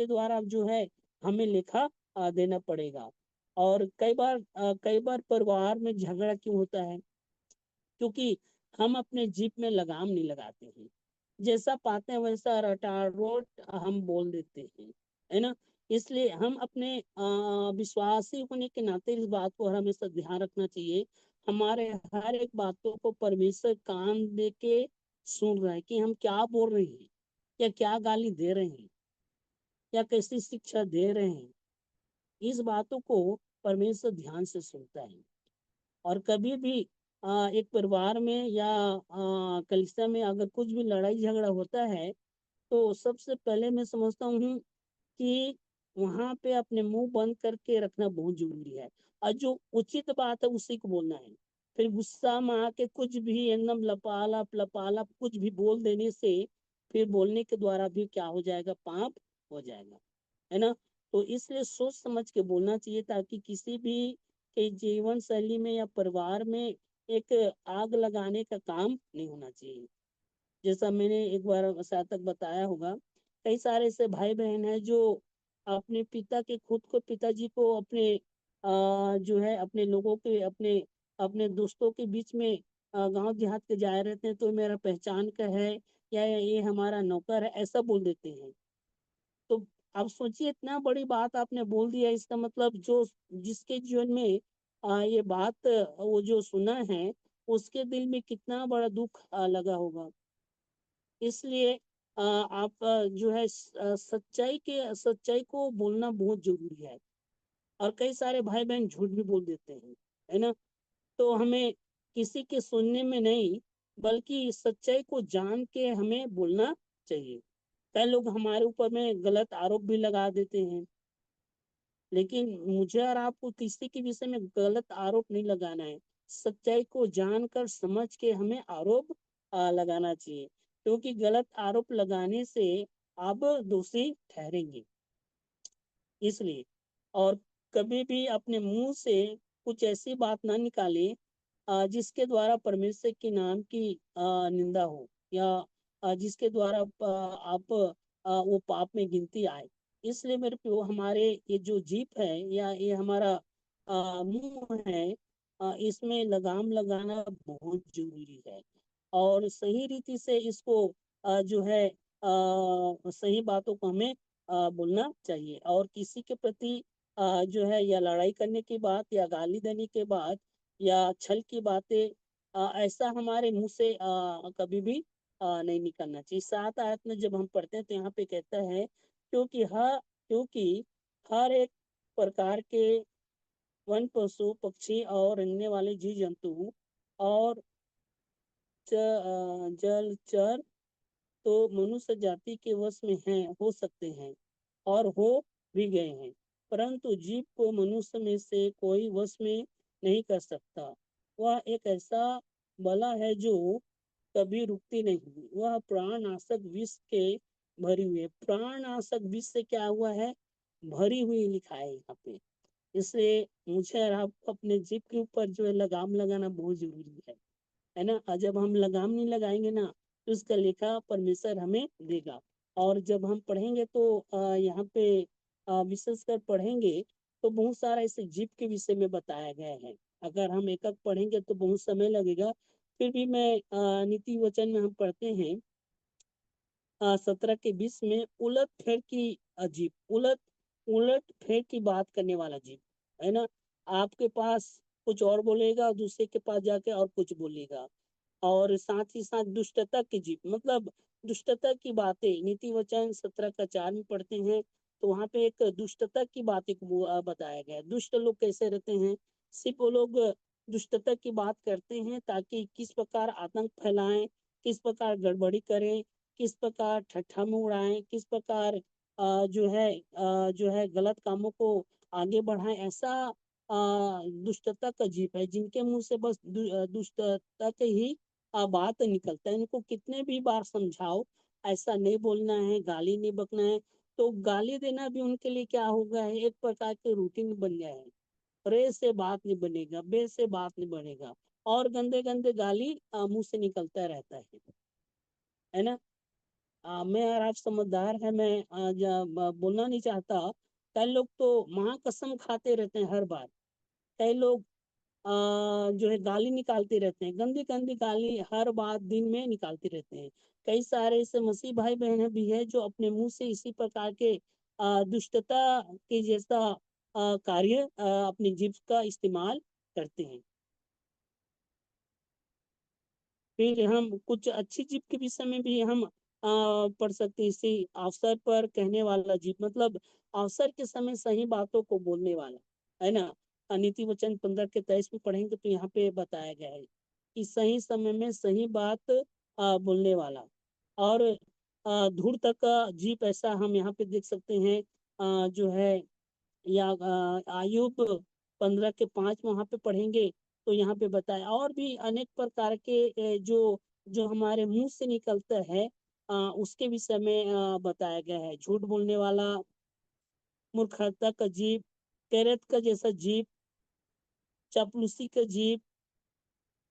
द्वारा जो है हमें लेखा देना पड़ेगा। और कई बार परिवार में झगड़ा क्यों होता है, क्योंकि हम अपने जीभ में लगाम नहीं लगाते हैं। जैसा पाते हैं वैसा रटारोट हम बोल देते हैं, है ना। इसलिए हम अपने विश्वासी होने के नाते इस बात को हमेशा ध्यान रखना चाहिए, हमारे हर एक बातों को परमेश्वर कान दे के सुन रहा है कि हम क्या बोल रहे हैं या क्या गाली दे रहे हैं या कैसी शिक्षा दे रहे हैं। इस बातों को परमेश्वर ध्यान से सुनता है। और कभी भी एक परिवार में या कलिसिया में अगर कुछ भी लड़ाई झगड़ा होता है, तो सबसे पहले मैं समझता हूँ कि वहां पे अपने मुंह बंद करके रखना बहुत जरूरी है और जो उचित बात है उसी को बोलना है। फिर गुस्सा में आके कुछ भी एकदम लपालप लपालप कुछ भी बोल देने से फिर बोलने के द्वारा भी क्या हो जाएगा, पाप हो जाएगा, है ना। तो इसलिए सोच समझ के बोलना चाहिए ताकि किसी भी के जीवन शैली में या परिवार में एक आग लगाने का काम नहीं होना चाहिए। जैसा मैंने एक बार शायद तक बताया होगा, कई सारे ऐसे भाई बहन हैं जो अपने पिता के खुद को पिताजी को अपने जो है अपने लोगों के अपने अपने दोस्तों के बीच में गांव देहात के जाए रहते हैं, तो मेरा पहचान का है या ये हमारा नौकर है, ऐसा बोल देते हैं। तो आप सोचिए, इतना बड़ी बात आपने बोल दिया, इसका मतलब जो जिसके जीवन में ये बात वो जो सुना है, उसके दिल में कितना बड़ा दुख लगा होगा। इसलिए आप जो है सच्चाई को बोलना बहुत जरूरी है। और कई सारे भाई बहन झूठ भी बोल देते हैं, है ना। तो हमें किसी के सुनने में नहीं, बल्कि सच्चाई को जान के हमें बोलना चाहिए। कई लोग हमारे ऊपर में गलत आरोप भी लगा देते हैं, लेकिन मुझे और आपको किसी के विषय में गलत आरोप नहीं लगाना है। सच्चाई को जानकर समझ के हमें आरोप लगाना चाहिए, क्योंकि गलत आरोप लगाने से आप दोषी ठहरेंगे। इसलिए, और कभी भी अपने मुंह से कुछ ऐसी बात ना निकाले जिसके द्वारा परमेश्वर के नाम की निंदा हो, या जिसके द्वारा आप वो पाप में गिनती आए। इसलिए मेरे प्यो, हमारे ये जो जीप है या ये हमारा मुंह है, इसमें लगाम लगाना बहुत जरूरी है। और सही रीति से इसको जो है सही बातों को हमें बोलना चाहिए। और किसी के प्रति जो है या लड़ाई करने की बात या गाली देने के बाद या छल की बातें, ऐसा हमारे मुंह से कभी भी नहीं निकलना चाहिए। 7 आयत में जब हम पढ़ते हैं तो यहाँ पे कहता है, क्योंकि हर एक प्रकार के वन पशु पक्षी और रहने वाले जीव जंतु और जलचर तो मनुष्य जाति के वश में हैं, हो सकते हैं और हो भी गए हैं, परंतु जीव को मनुष्य में से कोई वश में नहीं कर सकता। वह एक ऐसा बला है जो कभी रुकती नहीं, वह प्राणनाशक विष के भरी हुई है। प्राणनाशक विष से क्या हुआ है, भरी हुई लिखा है यहाँ पे। इसलिए मुझे और आपको अपने जीव के ऊपर जो है लगाम लगाना बहुत जरूरी है ना। और जब हम लगाम नहीं लगाएंगे ना, तो उसका लेखा परमेश्वर हमें देगा। और जब हम पढ़ेंगे तो यहाँ पे विशेषकर पढ़ेंगे तो बहुत सारा इसे जीव के विषय में बताया गया है। अगर हम एक एक पढ़ेंगे तो बहुत समय लगेगा। फिर भी मैं नीति वचन में हम पढ़ते हैं 17 के 20 में, उलट फेर की जीप, उलट उलट फेर की बात करने वाला जीप, है ना। आपके पास कुछ और बोलेगा, दूसरे के पास जाके और कुछ बोलेगा। और साथ ही साथ दुष्टता की जीप, मतलब दुष्टता की बातें नीति वचन 17 का 4 में पढ़ते हैं, तो वहां पे एक दुष्टता की बातें को बताया गया है। दुष्ट लोग कैसे रहते हैं, सिर्फ वो लोग दुष्टता की बात करते हैं ताकि किस प्रकार आतंक फैलाएं, किस प्रकार गड़बड़ी करें, किस प्रकार ठट्ठा में उड़ाएं, किस प्रकार जो है गलत कामों को आगे बढ़ाएं। ऐसा दुष्टता का जीप है, जिनके मुंह से बस दुष्टता के ही बात निकलता है। इनको कितने भी बार समझाओ, ऐसा नहीं बोलना है, गाली नहीं बकना है, तो गाली देना भी उनके लिए क्या हो गया है, एक प्रकार के रूटीन बन गया है। रे से बात नहीं बनेगा, बे से बात नहीं बनेगा, और गंदे गंदे गाली मुंह से निकलता रहता है ना। मैं और आप समझदार है, मैं बोलना नहीं चाहता। कई लोग तो महाकसम खाते रहते हैं हर बार। कई लोग जो है गाली निकालते रहते हैं, गंदी गंदी गाली हर बात दिन में निकालते रहते हैं। कई सारे ऐसे मसीह भाई बहन भी है जो अपने मुंह से इसी प्रकार के दुष्टता के जैसा कार्य अपनी जीभ का इस्तेमाल करते हैं। फिर हम कुछ अच्छी जीप के विषय में भी हम पढ़ सकते हैं। इसी अवसर पर कहने वाला जीप, मतलब अवसर के समय सही बातों को बोलने वाला, है ना। नीति वचन 15 के 23 में पढ़ेंगे तो यहाँ पे बताया गया है कि सही समय में सही बात बोलने वाला। और धूर्त का जीप, ऐसा हम यहाँ पे देख सकते हैं जो है, या आयुब 15 के 5 में वहाँ पे पढ़ेंगे तो यहाँ पे बताया। और भी अनेक प्रकार के जो जो हमारे मुंह से निकलता है उसके विषय में बताया गया है। झूठ बोलने वाला, मूर्खता का जीव, कैरत का जैसा जीव, चापलूसी का जीव,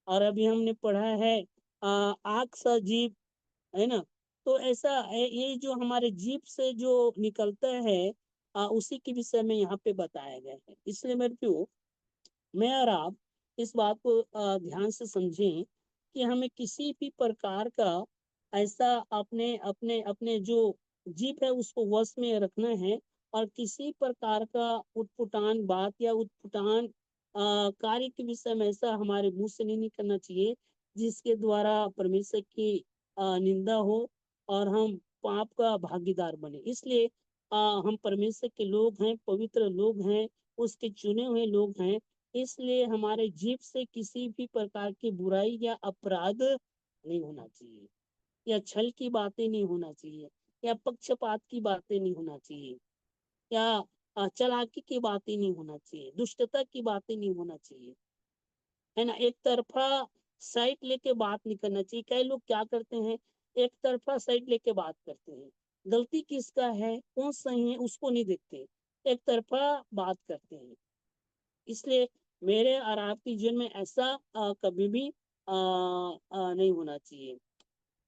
और अभी हमने पढ़ा है आग सा जीभ, है ना। तो ऐसा ये जो हमारे जीभ से जो निकलता है उसी के विषय में यहाँ पे बताया गया है। इसलिए मेरे को, मैं और आप इस बात को ध्यान से समझें कि हमें किसी भी प्रकार का ऐसा अपने अपने अपने जो जीभ है उसको वश में रखना है, और किसी प्रकार का उटपुटान बात या उटपुटान कार्य के विषय में ऐसा हमारे मुंह से नहीं निकलना चाहिए जिसके द्वारा परमेश्वर की निंदा हो और हम पाप का भागीदार बने। इसलिए हम परमेश्वर के लोग हैं, पवित्र लोग हैं, उसके चुने हुए लोग हैं। इसलिए हमारे जीभ से किसी भी प्रकार की बुराई या अपराध नहीं होना चाहिए, या छल की बातें नहीं होना चाहिए, या पक्षपात की बातें नहीं होना चाहिए, या चालाकी की बातें नहीं होना चाहिए, दुष्टता की बातें नहीं होना चाहिए, है ना। एक तरफा साइड लेके बात नहीं करना चाहिए। कई लोग क्या करते हैं, एक तरफा साइड लेके बात करते हैं। गलती किसका है, कौन सही है, उसको नहीं देखते, एक तरफा बात करते हैं। इसलिए मेरे और आपके जीवन में ऐसा कभी भी नहीं होना चाहिए।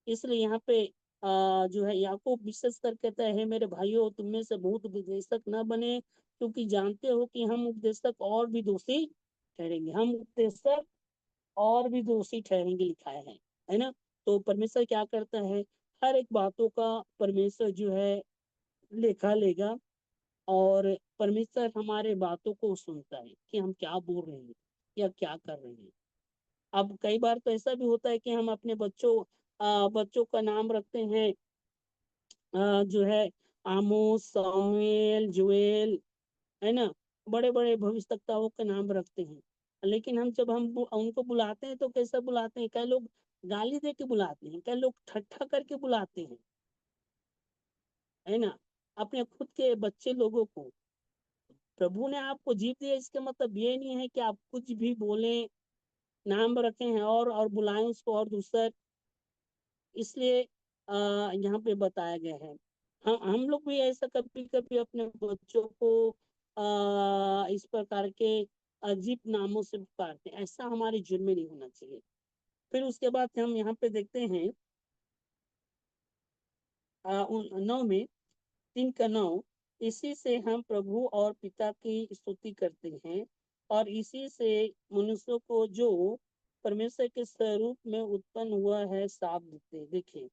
इसलिए यहाँ पे जो है याकूब विशेष कर कहता है, मेरे भाइयों तुम में से बहुत उपदेशक न बने, क्योंकि जानते हो कि हम उपदेशक और भी दोषी ठहरेंगे, हम उपदेशक और भी दोषी ठहरेंगे, लिखा है ना। तो परमेश्वर क्या करता है, हर एक बातों का परमेश्वर जो है लेखा लेगा, और परमेश्वर हमारे बातों को सुनता है कि हम क्या बोल रहे हैं या क्या कर रहे हैं। अब कई बार तो ऐसा भी होता है कि हम अपने बच्चों का नाम रखते हैं जो है आमोस, सामुएल, जुएल, है ना। बड़े बड़े भविष्यवक्ताओं के नाम रखते हैं, लेकिन हम जब उनको बुलाते हैं तो कैसे बुलाते हैं, कई लोग गाली दे के बुलाते हैं, कई लोग ठट्ठा करके बुलाते हैं, है ना। अपने खुद के बच्चे लोगों को प्रभु ने आपको जीत दिया, इसका मतलब ये नहीं है कि आप कुछ भी बोले, नाम रखे हैं और बुलाएं उसको और दूसर। इसलिए यहाँ पे बताया गया है। हम लोग भी ऐसा कभी कभी अपने बच्चों को इस प्रकार के अजीब नामों से पुकारते हैं, ऐसा हमारे जुर्म में नहीं होना चाहिए। फिर उसके बाद हम यहाँ पे देखते हैं 9 में, 3 का 9, इसी से हम प्रभु और पिता की स्तुति करते हैं, और इसी से मनुष्यों को जो परमेश्वर के स्वरूप में उत्पन्न हुआ है साफ देते हैं। देखिए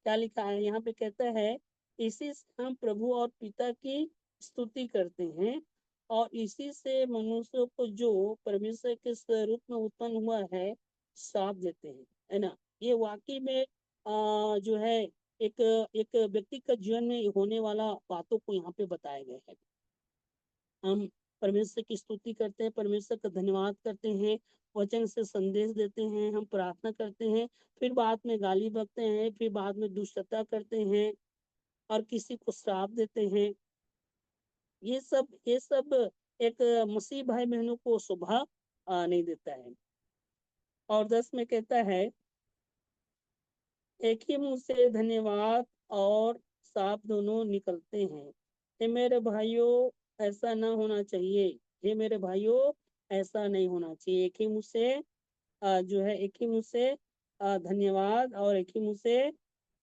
क्या लिखा है यहाँ पे, कहता है इसी से हम प्रभु और पिता की स्तुति करते हैं, और इसी से मनुष्यों को जो परमेश्वर के स्वरूप में उत्पन्न हुआ है साथ देते हैं, है ना। ये वाकई में जो है एक एक व्यक्ति का जीवन में होने वाला बातों को यहाँ पे बताया गया है। हम परमेश्वर की स्तुति करते हैं, परमेश्वर का धन्यवाद करते हैं, वचन से संदेश देते हैं, हम प्रार्थना करते हैं, फिर बाद में गाली बकते हैं, फिर बाद में दुष्टता करते हैं और किसी को श्राप देते हैं। ये सब एक मसीह भाई बहनों को शोभा नहीं देता है। और 10 में कहता है, एक ही मुंह से धन्यवाद और साप दोनों निकलते हैं। हे मेरे भाइयों, ऐसा ना होना चाहिए। हे मेरे भाइयों, ऐसा नहीं होना चाहिए। एक ही मुंह से जो है एक ही मुंह से धन्यवाद और एक ही मुंह से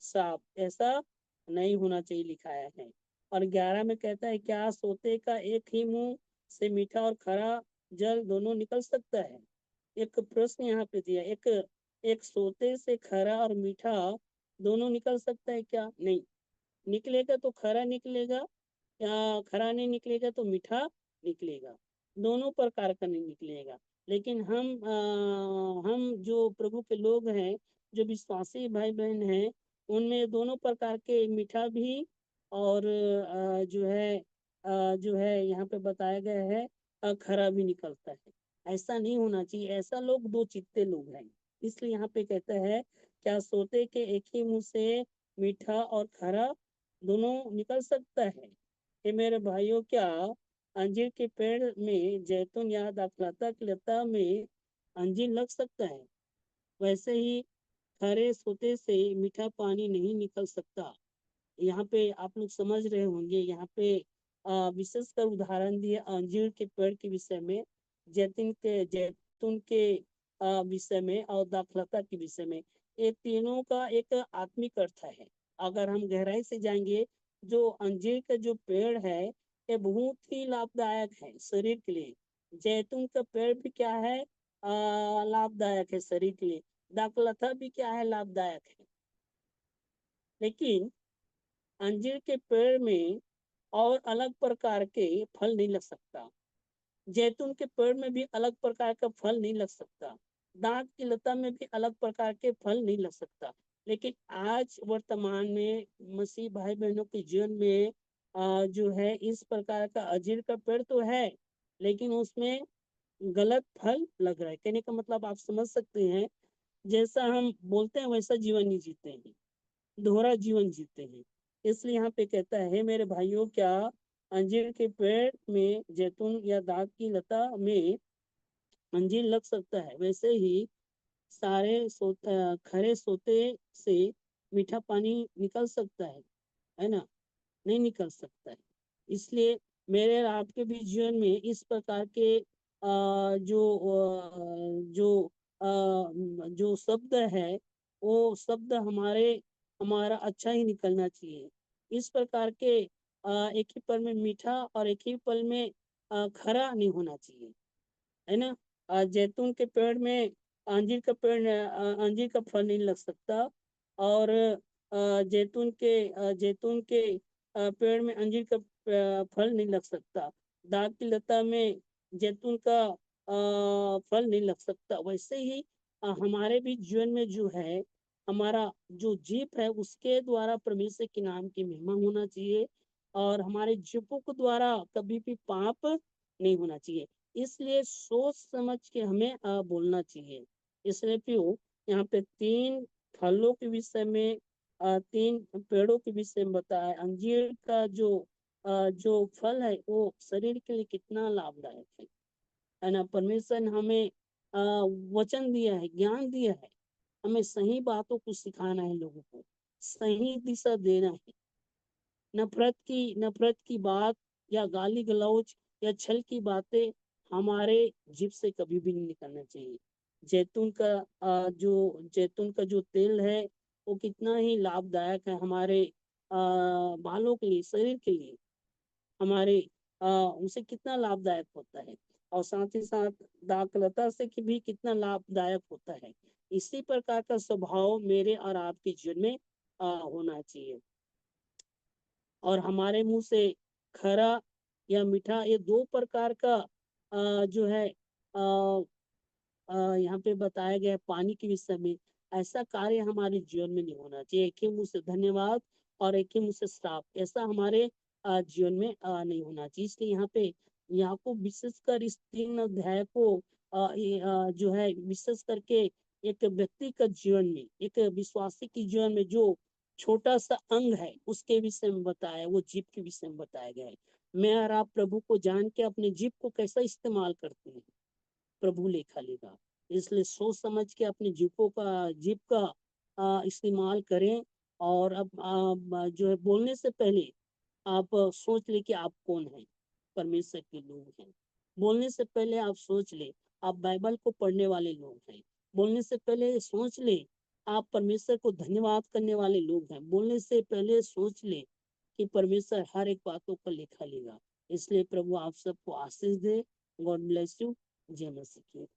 साप, ऐसा नहीं होना चाहिए, लिखाया है। और 11 में कहता है, क्या सोते का एक ही मुंह से मीठा और खरा जल दोनों निकल सकता है। एक प्रश्न यहाँ पे दिया, एक एक सोते से खरा और मीठा दोनों निकल सकता है क्या? नहीं, निकलेगा तो खरा निकलेगा, या खरा नहीं निकलेगा तो मीठा निकलेगा, दोनों प्रकार का नहीं निकलेगा। लेकिन हम जो प्रभु के लोग हैं, जो विश्वासी भाई बहन हैं, उनमें दोनों प्रकार के मीठा भी और जो है यहाँ पे बताया गया है खरा भी निकलता है। ऐसा नहीं होना चाहिए, ऐसा लोग दो चित्ते लोग हैं। इसलिए यहाँ पे कहता है, क्या सोते के एक ही मुंह से मीठा और खरा दोनों निकल सकता है। ये मेरे भाइयों, क्या अंजीर के पेड़ में जैतून या दाखलता की लता में अंजीर लग सकता है? वैसे ही खरे सोते से मीठा पानी नहीं निकल सकता। यहाँ पे आप लोग समझ रहे होंगे, यहाँ पे विशेषकर उदाहरण दिए अंजीर के पेड़ के विषय में, जैतून के विषय में और दाखलता के विषय में। ये तीनों का एक आत्मिक अर्थ है। अगर हम गहराई से जाएंगे, जो अंजीर का जो पेड़ है ये बहुत ही लाभदायक है शरीर के लिए। जैतून का पेड़ भी क्या है, लाभदायक है शरीर के लिए। दाखलता भी क्या है, लाभदायक है। लेकिन अंजीर के पेड़ में और अलग प्रकार के फल नहीं लग सकता। जैतून के पेड़ में भी अलग प्रकार का फल नहीं लग सकता। दांत की लता में भी अलग प्रकार के फल नहीं लग सकता। लेकिन आज वर्तमान में मसीह भाई बहनों के जीवन में जो है इस प्रकार का अंजीर का पेड़ तो है, लेकिन उसमें गलत फल लग रहा है। कहने का मतलब आप समझ सकते हैं, जैसा हम बोलते हैं वैसा जीवन नहीं जीते हैं, दोहरा जीवन जीते हैं। इसलिए यहाँ पे कहता है, मेरे भाइयों, क्या अंजीर के पेड़ में जैतून या दाख की लता में अंजीर लग सकता है? वैसे ही खरे सोते से मीठा पानी निकल सकता है ना? नहीं निकल सकता है। इसलिए मेरे और आपके भी जीवन में इस प्रकार के जो शब्द है, वो शब्द हमारा अच्छा ही निकलना चाहिए। इस प्रकार के एक ही पल में मीठा और एक ही पल में खरा नहीं होना चाहिए, है ना? जैतून के पेड़ में अंजीर का फल नहीं लग सकता। और जैतून के पेड़ में अंजीर का फल नहीं लग सकता। दाग की लता में जैतून का फल नहीं लग सकता। वैसे ही हमारे भी जीवन में जो है, हमारा जो जीप है उसके द्वारा परमेश्वर के नाम की महिमा होना चाहिए। और हमारे जीपों के द्वारा कभी भी पाप नहीं होना चाहिए। इसलिए सोच समझ के हमें बोलना चाहिए। इसलिए प्रियो, यहाँ पे तीन फलों के विषय में, तीन पेड़ों के विषय में बताया। अंजीर का जो फल है वो शरीर के लिए कितना लाभदायक है ना? परमेश्वर ने हमें वचन दिया है, ज्ञान दिया है। हमें सही बातों को सिखाना है, लोगों को सही दिशा देना है। नफरत की बात या गाली गलौज या छल की बातें हमारे जीभ से कभी भी नहीं निकलना चाहिए। जैतून का जो तेल है वो कितना ही लाभदायक है हमारे बालों के लिए, शरीर के लिए, हमारे उसे कितना लाभदायक होता है। और साथ ही साथ दाखलता से भी कितना लाभदायक होता है। इसी प्रकार का स्वभाव मेरे और आपके जीवन में होना चाहिए। और हमारे मुंह से खरा या मीठा, ये दो प्रकार का जो है यहाँ पे बताया गया है पानी के विषय में। ऐसा कार्य हमारे जीवन में नहीं होना चाहिए। एक ही मुंह से धन्यवाद और एक ही मुंह से श्राप, ऐसा हमारे जीवन में नहीं होना चाहिए। इसलिए यहाँ को विशेषकर इस 3 अध्याय को जो है विशेष करके एक व्यक्ति का जीवन में, एक विश्वासी के जीवन में जो छोटा सा अंग है उसके विषय में बताया, वो जीभ के विषय में बताया गया है। मैं और आप प्रभु को जान के अपने जीभ को कैसा इस्तेमाल करते हैं, प्रभु लेखा लेगा। इसलिए सोच समझ के अपने जीभ का इस्तेमाल करें। और अब जो है बोलने से पहले आप सोच ले कि आप कौन हैं, परमेश्वर के लोग हैं। बोलने से पहले आप सोच ले आप बाइबल को पढ़ने वाले लोग हैं। बोलने से पहले सोच ले आप परमेश्वर को धन्यवाद करने वाले लोग हैं। बोलने से पहले सोच ले कि परमेश्वर हर एक बातों का लेखा लेगा। इसलिए प्रभु आप सबको आशीष दे। God bless you. जय मसीह की।